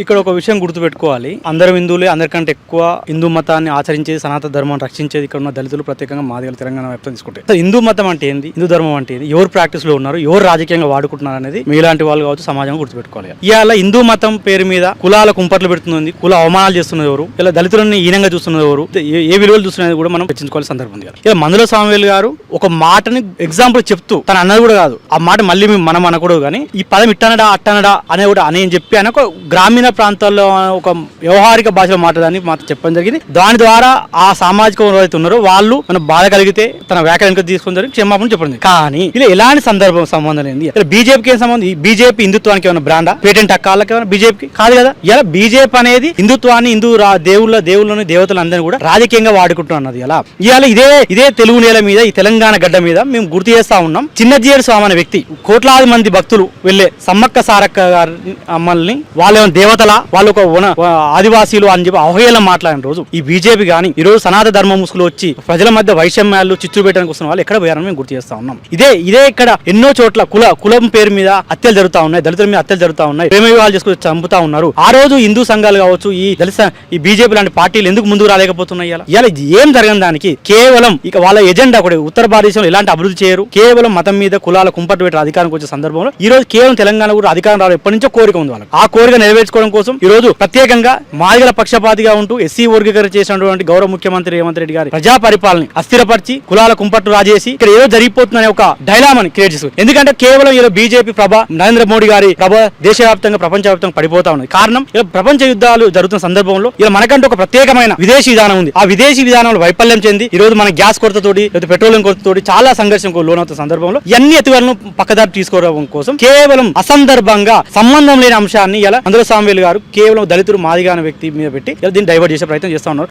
ఇక్కడ ఒక విషయం గుర్తుపెట్టుకోవాలి. అందరం హిందువులే, అందరికంటే ఎక్కువ హిందూ మతాన్ని ఆచరించేది, సనాతన ధర్మాన్ని రక్షించేది ఇక్కడ ఉన్న దళితులు, ప్రత్యేకంగా మాదిగల తెలంగాణ వ్యాప్తం తీసుకుంటే. హిందూ మతం అంటే ఏంది, హిందూ ధర్మం అంటే ఏంది, ఎవరు ప్రాక్టీస్ లో ఉన్నారు, ఎవరు రాజకీయంగా వాడుకుంటున్నారు అనేది మీలాంటి వాళ్ళు కావచ్చు సమాజం గుర్తుపెట్టుకోవాలి. ఇవాళ హిందూ మతం పేరు మీద కులాల కుంపట్లు పెడుతుంది, కుల అవమానాలు చేస్తున్నది ఎవరు, ఇలా దళితులని హీనంగా చూస్తున్నది ఎవరు, ఏ విలువలు చూస్తున్నది కూడా మనం చర్చించుకోవాల్సిన సందర్భం ఉంది. ఇలా మందుల స్వామివేలు గారు ఒక మాటని ఎగ్జాంపుల్ చెప్తూ, తన అన్నది కూడా కాదు, ఆ మాట మళ్ళీ మనం అనకూడదు, కానీ ఈ పదం ఇట్టనడా అట్టనడా అనే కూడా అని చెప్పి ఆయన ఒక గ్రామీణ ప్రాంతాల్లో ఒక వ్యవహారిక భాషలో మాట్లాడడానికి మాత్రం చెప్పడం జరిగింది. దాని ద్వారా ఆ సామాజిక ఎవరైతే ఉన్నారో వాళ్ళు మన బాధ కలిగితే తన వ్యాఖ్యలు తీసుకుని జరిగి క్షమాపణ చెప్పడం. కానీ ఇలా ఎలాంటి సంబంధం లేదు. ఇలా బీజేపీకి ఏం సంబంధం? బీజేపీ హిందుత్వానికి ఏమైనా బ్రాండా, పేటెంట్ హక్కాలకి ఏమైనా బీజేపీకి కాదు కదా. ఇలా బీజేపీ అనేది హిందుత్వాన్ని, హిందూ దేవుళ్ళని దేవతలందరినీ కూడా రాజకీయంగా వాడుకుంటున్నది. ఇలా ఇవాళ ఇదే తెలుగు నేల మీద, ఈ తెలంగాణ గడ్డ మీద మేము గుర్తు చేస్తా ఉన్నాం. చిన్నజీయర్ స్వామి అనే వ్యక్తి, కోట్లాది మంది భక్తులు వెళ్లే సమ్మక్క సారక్క గారి అమ్మల్ని వాళ్ళు దేవతల, వాళ్ళు ఒక ఆదివాసీలు అని చెప్పి అవహేళన మాట్లాడిన రోజు ఈ బీజేపీ కానీ ఈ రోజు సనాతన ధర్మ ముసుగులు వచ్చి ప్రజల మధ్య వైషమ్యాలు చిచ్చు పెట్టడానికి వస్తున్న వాళ్ళు ఎక్కడ పోయారని మేము గుర్తు చేస్తా ఉన్నాం. ఇదే ఇక్కడ ఎన్నో చోట్ల కులం పేరు మీద హత్యలు జరుగుతా ఉన్నాయి, దళితుల మీద హత్యలు జరుగుతా ఉన్నాయి, ప్రేమ వివాహాలు చేసుకుని చంపుతా ఉన్నారు. ఆ రోజు హిందూ సంఘాలు కావచ్చు, ఈ బీజేపీ లాంటి పార్టీలు ఎందుకు ముందుకు రాలేకపోతున్నాయి? ఇలా ఏం జరగని దానికి కేవలం ఇక వాళ్ళ ఎజెండా కూడా ఉత్తర భారతదేశంలో ఎలాంటి అభివృద్ధి చేయరు, కేవలం మతం మీద కులాల కుంపట్టు పెట్టి అధికారానికి వచ్చే సందర్భంలో ఈ రోజు కేవలం తెలంగాణ కూడా అధికారం రావడం ఎప్పటి నుంచో కోరిక ఉంది వాళ్ళకి. ఆ కోరిక నెరవేర్చుకోవడం కోసం ఈ రోజు ప్రత్యేకంగా మాదిగల పక్షపాతిగా ఉంటూ ఎస్సీ వర్గీకరణ చేసినటువంటి గౌరవ ముఖ్యమంత్రి రేవంత్ రెడ్డి గారి ప్రజా పరిపాలన అస్థిరపరిచి కులాల కుంపట్టు రాజేసి ఇక్కడ ఏదో జరిగిపోతుందనే ఒక డైలామాని క్రియేట్ చేస్తుంది. ఎందుకంటే కేవలం ఇలా బీజేపీ నరేంద్ర మోడీ గారి దేశవ్యాప్తంగా ప్రపంచవ్యాప్తంగా పడిపోతా ఉంది. కారణం ఇలా ప్రపంచ యుద్ధాలు జరుగుతున్న సందర్భంలో ఇలా మనకంటే ఒక ప్రత్యేకమైన విదేశీ విధానం ఉంది. ఆ విదేశీ విధానంలో వైఫల్యం చెంది ఈ రోజు మన గ్యాస్ కొరతతోటి లేదా పెట్రోలియం కొరతతోటి చాలా సంఘర్షం లోనవుతున్న సందర్భంలో ఇవన్నీ ఎత్తుగడలను పక్కదారి తీసుకోవడం కోసం కేవలం అసందర్భంగా సంబంధం లేని అంశాన్ని ఇలా మందుల స్వామివేలు గారు కేవలం దళితులు మాదిగా అనే వ్యక్తి మీద పెట్టి దీన్ని డైవర్ట్ చేసే ప్రయత్నం చేస్తా ఉన్నారు.